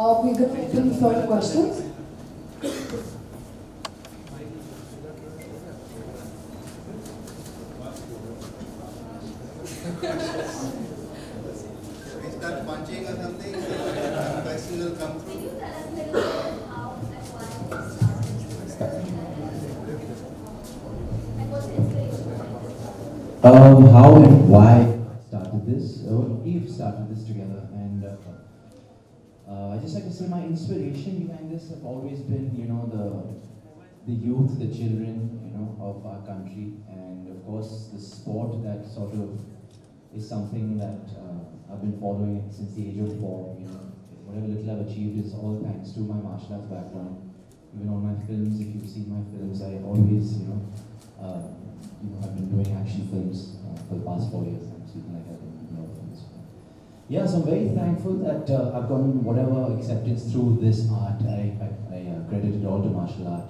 We're going to open for questions. Start punching or something, the question will come through. Can you tell us a little bit how and why you started? And what's the inspiration behind this? How and why I started this? We've started this together, and I just like to say my inspiration behind this have always been, the youth, the children, of our country, and of course the sport that sort of is something that I've been following since the age of 4. Whatever little I've achieved is all thanks to my martial arts background. Even on my films, if you've seen my films, I always, I've been doing action films for the past 4 years. I'm speaking like that in films. Yeah, so I'm very thankful that I've gotten whatever acceptance through this art. I credit it all to martial art.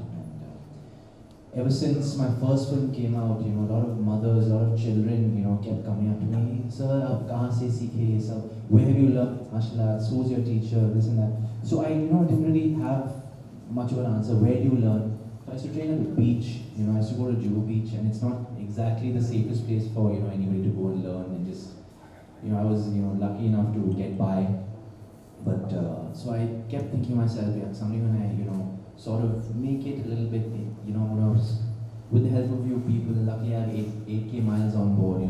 Ever since my first film came out, a lot of mothers, a lot of children, kept coming up to me, "Sir, aap kahan se seekhe? Sir, where have you learned martial arts? Who's your teacher?" This and that. So I, didn't really have much of an answer. Where do you learn? So I used to train at the beach. I used to go to Juhu Beach, and it's not exactly the safest place for anybody to go and learn. And just, I was lucky enough to get by. But so I kept thinking myself, yeah, someday when I sort of make it a little bit, when I was with the help of you people, luckily I have 8K miles on board,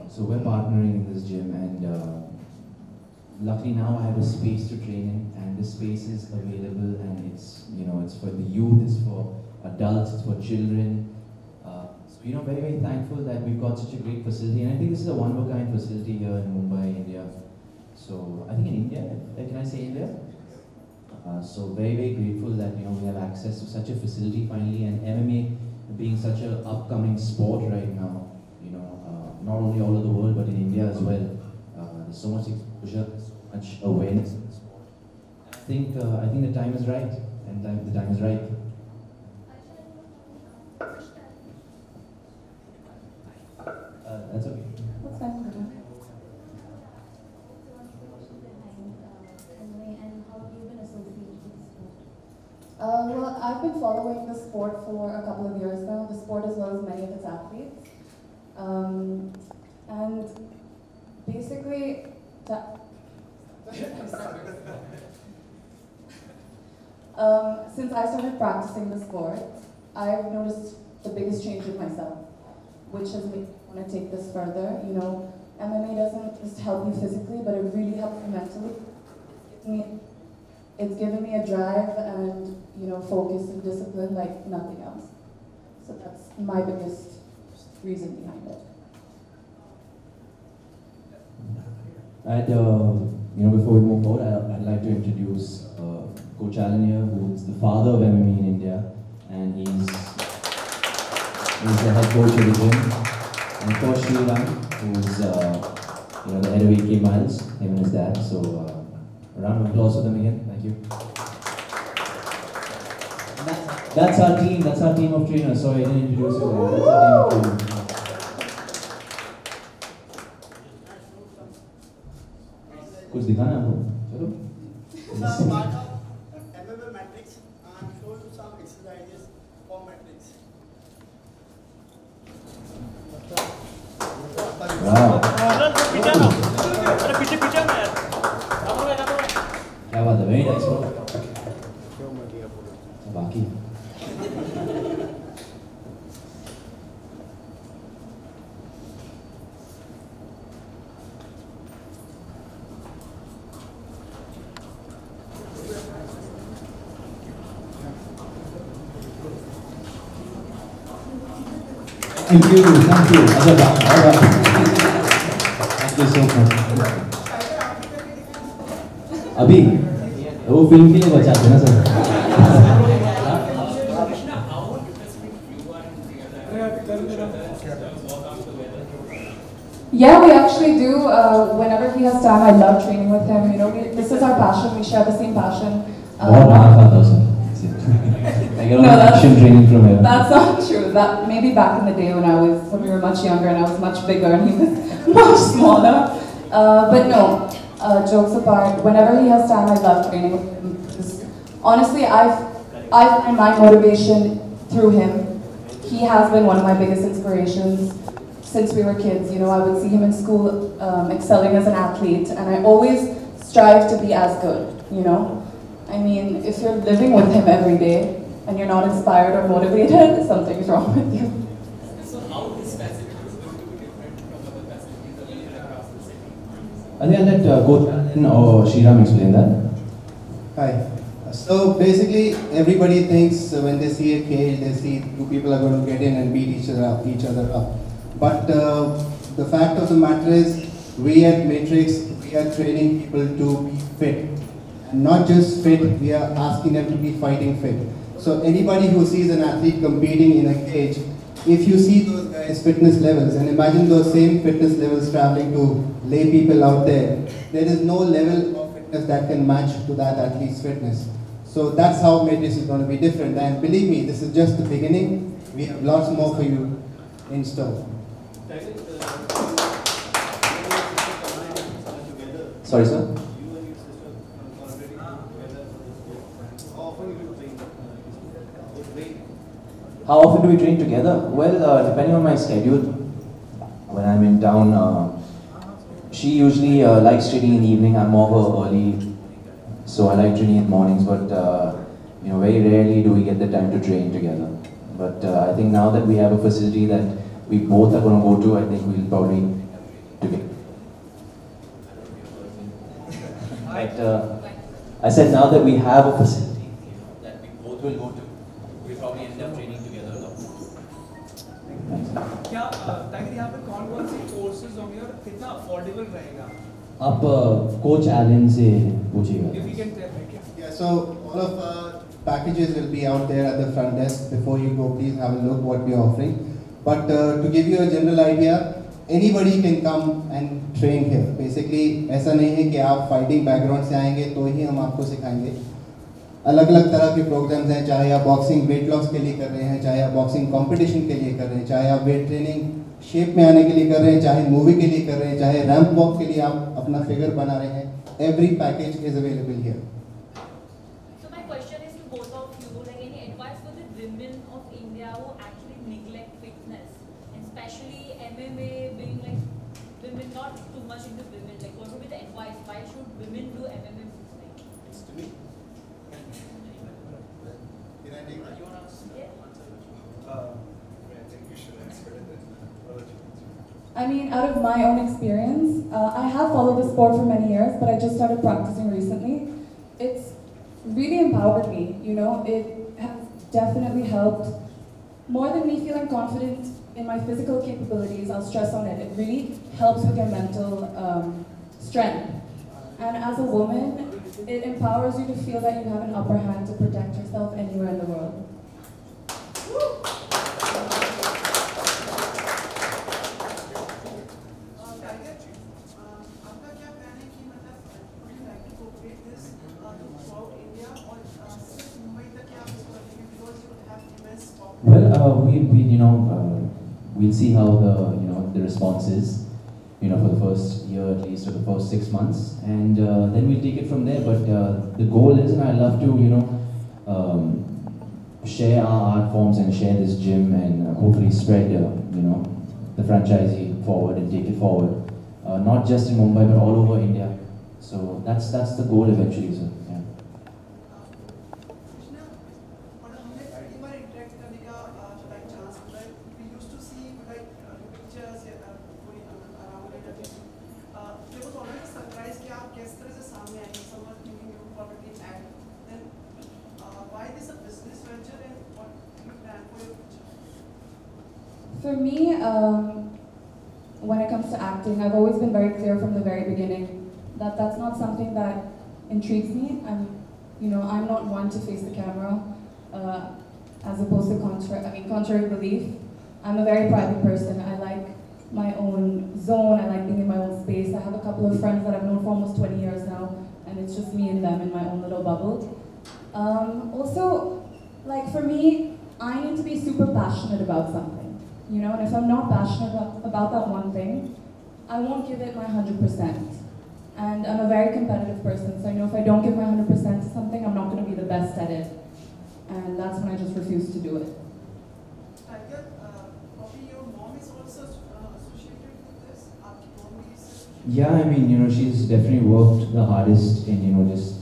so we're partnering in this gym, and luckily now I have a space to train in, and this space is available, and it's, it's for the youth, it's for adults, it's for children. So, very, very thankful that we've got such a great facility, and I think this is a one-of-a-kind facility here in Mumbai, India. So, I think in India, can I say India? So very, very grateful that we have access to such a facility finally, and MMA being such an upcoming sport right now, not only all over the world but in India as well. There's so much exposure, so much awareness in the sport. I think the time is right, and the time is right. That's okay. What's that? Well, I've been following the sport for a couple of years now, the sport as well as many of its athletes. And basically, since I started practicing the sport, I've noticed the biggest change in myself, which has made me want to take this further. MMA doesn't just help me physically, but it really helps me mentally. It's given me a drive and, focus and discipline like nothing else. So that's my biggest reason behind it. And, before we move forward, I'd like to introduce Coach Alan here, who's the father of MMA in India, and he's the head coach of the gym. And of course, Shriram, who's, the head of 8K miles, him and his dad. So, a round of applause for them again. Thank you. That's our team. That's our team of trainers. Sorry, I didn't introduce you there. That's our team of trainers. कुछ दिखाना है आपको? चलो. Some part of MMA matrix and show you some exercises for matrix. Wow. क्या बात है? Very nice, bro. बाकी. Thank you, Adda. All right. Thank you so much. अभी वो फिल्म के लिए बचाते ना sir. Yeah, we actually do. Whenever he has time, I love training with him. This is our passion. We share the same passion. I get all action training from him. That's not true. That maybe back in the day when we were much younger and I was much bigger and he was much smaller. But no, Jokes apart, whenever he has time, I love training with him. Because honestly, I find my motivation through him. He has been one of my biggest inspirations since we were kids. You know, I would see him in school excelling as an athlete, and I always strive to be as good, you know? I mean, if you're living with him every day and you're not inspired or motivated, something's wrong with you. So how this facility is going to be different from other facilities available across the city? I think I'll let Coach Alan or Shriram explain that. Hi. So basically, everybody thinks when they see a cage, they see two people are going to get in and beat each other up. But the fact of the matter is, we at Matrix, we are training people to be fit. And not just fit, we are asking them to be fighting fit. So anybody who sees an athlete competing in a cage, if you see those guys' fitness levels, and imagine those same fitness levels traveling to lay people out there, there is no level of fitness that can match to that athlete's fitness. So that's how Matrix is going to be different. And believe me, this is just the beginning. We have lots more for you in store. Sorry, sir? How often do we train together? Well, depending on my schedule. When I'm in town, she usually likes training in the evening. I'm more of a early, so I like training in the mornings. But you know, very rarely do we get the time to train together. But I think now that we have a facility that we both are going to go to, I think we'll probably together. But I said now that we have a facility that we both will go to, we'll probably end up training together a lot. क्या ताकि यहाँ पे कौन-कौन सी courses होंगे और कितना affordable रहेगा? आप कोच एलन से पूछिएगा. If you can tell me. Yeah, so all of our packages will be out there at the front desk. Before you go, please have a look what we are offering. But to give you a general idea, anybody can come and train here. Basically, ऐसा नहीं है कि आप fighting background से आएंगे तो ही हम आपको सिखाएंगे. अलग-अलग तरह के programs हैं, चाहे आप boxing weight loss के लिए कर रहे हैं, चाहे आप boxing competition के लिए कर रहे हैं, चाहे आप weight training shape में आने के लिए कर रहे हैं, चाहे movie के लिए कर रहे हैं, चाहे ramp walk के लिए आप अपना figure बना रहे हैं. Every package is available here. So my question is to both of you, like any advice for the women of India who actually neglect fitness, and especially MMA being like women not too much into women, like what would be the advice? Why should women do MMA? Like, It's to me. Can I take that? You want to yeah. I think you should answer it then. I'll let you answer. I mean, out of my own experience, I have followed the sport for many years, but I just started practicing recently. It's really empowered me, you know, it has definitely helped. More than me feeling confident in my physical capabilities, I'll stress on it, it really helps with your mental strength. And as a woman, it empowers you to feel that you have an upper hand to protect yourself anywhere in the world. Well, we'll see how the response is, for the first year at least, or the first 6 months, and then we'll take it from there. But the goal is, and I love to, share our art forms and share this gym and hopefully spread, the franchisee forward and take it forward, not just in Mumbai but all over India. So that's the goal eventually, sir. Yeah. For me, when it comes to acting, I've always been very clear from the very beginning that that's not something that intrigues me. I'm not one to face the camera, as opposed to contrary belief. I'm a very private person. I like my own zone. I like being in my own space. I have a couple of friends that I've known for almost 20 years now, and it's just me and them in my own little bubble. Also, like for me, I need to be super passionate about something. And if I'm not passionate about that one thing, I won't give it my 100%. And I'm a very competitive person, so I know if I don't give my 100% to something, I'm not going to be the best at it. And that's when I just refuse to do it. Tiger, Poppy, your mom is also associated with this? Aapki mom is associated? Yeah, I mean, she's definitely worked the hardest in, just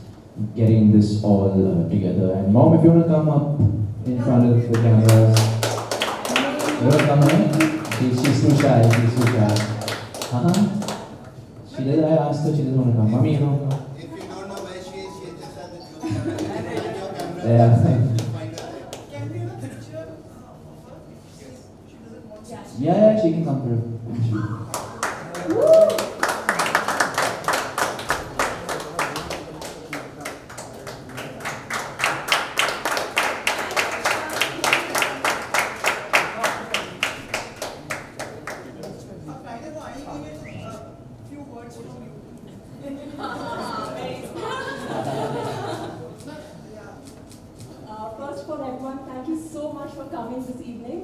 getting this all together. And mom, if you want to come up in front of the cameras. You want to come in? She's too shy, she's too shy. She did, I asked her, she doesn't want to come. Mommy, you know. If you don't know where she is, she just has the juice. Yeah. Can we have a picture of her if she doesn't want to? Yeah, she can come through. Tiger, I will get a few words from you. First of all, everyone, thank you so much for coming this evening.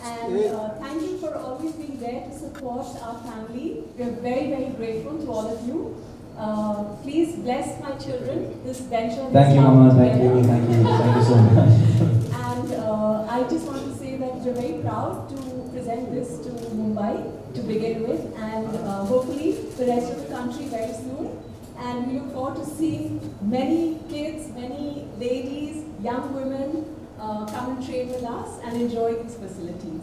And thank you for always being there to support our family. We are very, very grateful to all of you. Please bless my children, this venture. Thank you, Mama. Thank you so much. And I just want to say that we're very proud to present this to Mumbai to begin with, and hopefully the rest of the country very soon. And we look forward to seeing many kids, many ladies, young women come and train with us and enjoy these facilities.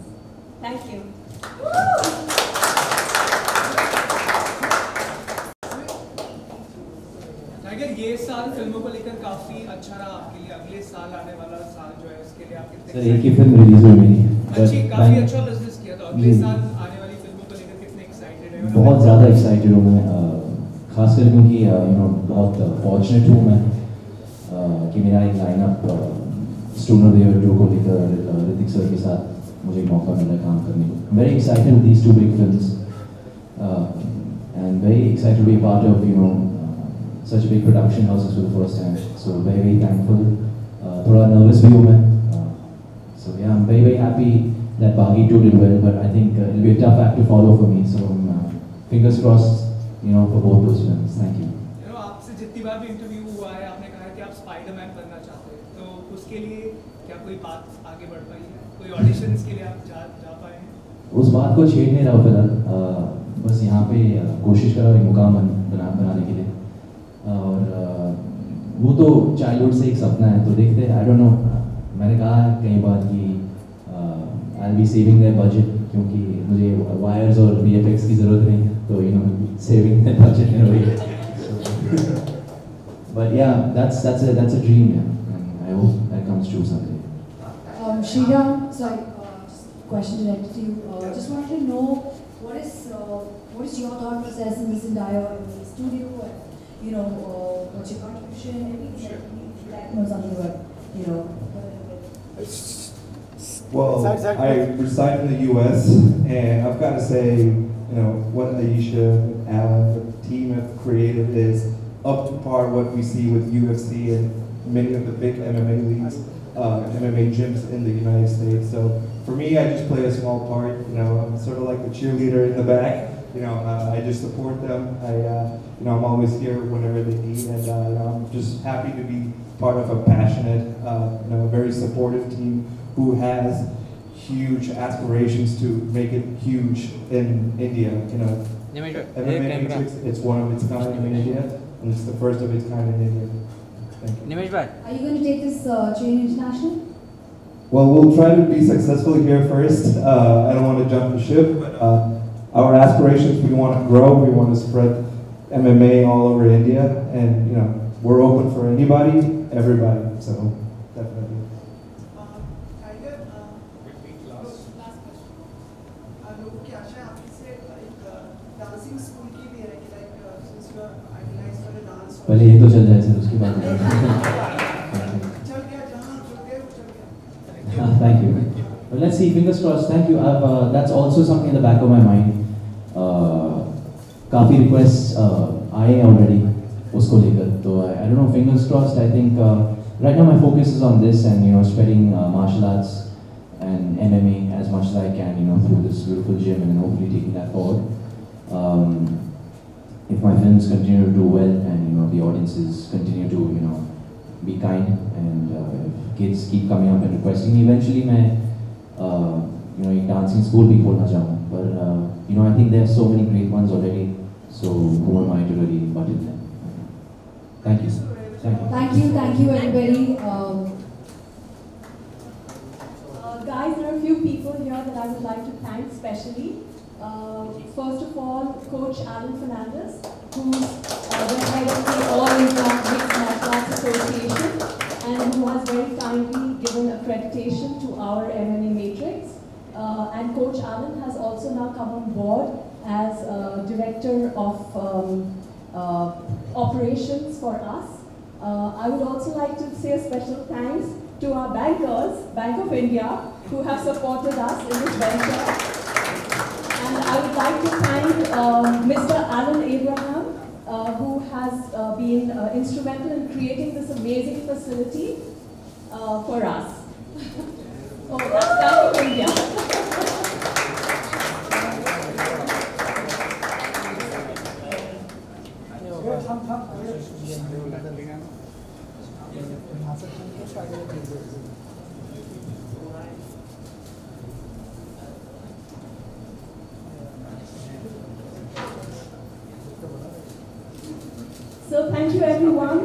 Thank you. Tiger, ये साल फिल्मों को लेकर काफी अच्छा रहा आपके लिए. अगले साल आने वाला साल जो है उसके लिए आप कितने सर, एक ही फिल्म रिलीज हुई मेरी. काफी अच्छा बिजनेस किया. तो अगले साल आने वाली फिल्मों को लेकर कितने एक्साइटेड हैं? बहुत ज़्यादा एक्साइटेड हूँ मैं, खासकर क्योंकि बहुत फॉर्चुनेट हूँ मैं कि मेरा एक lineup student of the year 2 को लेकर ऋतिक सर के साथ मुझे मौका मिला काम करने को. Very excited with these 2 big films and very excited to be part of such big production houses for the first time. So very, very thankful. Thoda nervous bhi hu main. So yeah, I'm very, very happy that Baghi 2 did well, but I think it'll be a tough act to follow for me. So fingers crossed, for both those films. Thank you. आपसे जितनी बार भी interview हुआ है, आपने कहा कि आप Spiderman बनना चाहते हैं. तो उसके लिए क्या कोई बात आगे बढ़ पाई है? कोई ऑडिशंस के लिए आप जा पाए हैं? उस बात को छेड़ नहीं रहा फिलहाल. बस यहाँ पे कोशिश कर रहा हूँ एक मुकाम बनाने के लिए. और वो तो चाइल्डहुड से एक सपना है, तो देखते हैं. आई डोंट नो, मैंने कहा कई बार कि I will be saving their budget, क्योंकि मुझे वायर्स और VFX की ज़रूरत नहीं है, तो saving their budget in a way. But yeah, that's a dream, yeah, and I hope that comes true someday. Shriram, sorry, just a question directed to you. Just wanted to know what is your thought process in this entire studio, and what's your contribution, anything that knows something about, Well, I reside in the U.S. and I've got to say, what Aisha, Alan, the team have created is up to par what we see with UFC and many of the big MMA leagues, MMA gyms in the United States. So for me, I just play a small part. I'm sort of like the cheerleader in the back. I just support them. I'm always here whenever they need, and I'm just happy to be part of a passionate, very supportive team who has huge aspirations to make it huge in India. MMA Matrix, it's one of its kind in India, and it's the first of its kind in India. Thank you. Are you going to take this chain international? Well, we'll try to be successful here first. I don't want to jump the ship, but our aspirations, we want to grow, we want to spread MMA all over India, and we're open for anybody, everybody, so definitely. Tiger, last question. लोगों की आशा है आपसे एक dancing school की भी है कि since you are idolized for the dance. पहले ये तो चल जाए सर, उसके बाद. चल गया जहाँ चल गया वो चल गया. Thank you. Well, let's see. Fingers crossed. Thank you. That's also something in the back of my mind. काफ़ी requests आए हैं already उसको लेकर. तो I don't know. Fingers crossed. I think right now my focus is on this and spreading martial arts and MMA as much as I can. Through this beautiful gym and hopefully taking that forward. if my films continue to do well and the audiences continue to be kind, and if kids keep coming up and requesting me, eventually मैं एक dancing school भी खोलना चाहूँ. But I think there are so many great ones already. So who am I to really butt in them? Thank you. Thank you, everybody. Guys, there are a few people here that I would like to thank specially. First of all, Coach Alan Fernandez, who's the head of the All India Mixed Martial Arts Association, and who has very kindly given accreditation to our MMA matrix. And Coach Alan has also now come on board as Director of Operations for us. I would also like to say a special thanks to our bankers, Bank of India, who have supported us in this venture. And I would like to thank Mr. Alan Abraham, who has been instrumental in creating this amazing facility for us. Oh, that's Bank of India. So thank you everyone.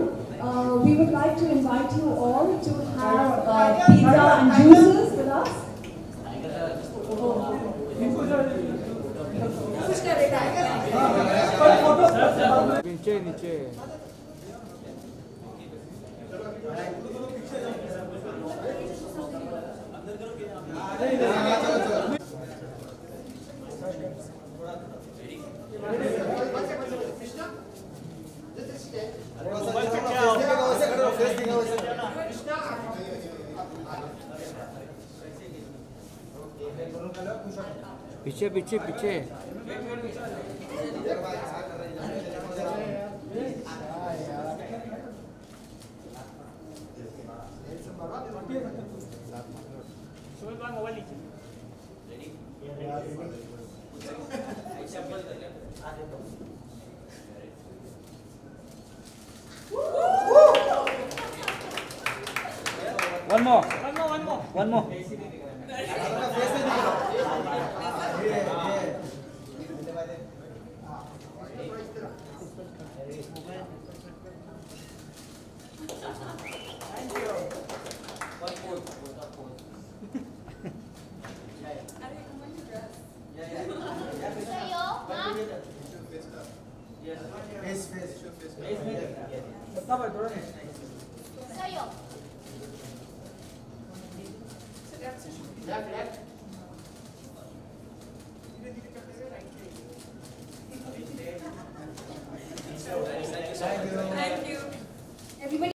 We would like to invite you all to have pizza and juices with us. पीछे पीछे पीछे One more. Left.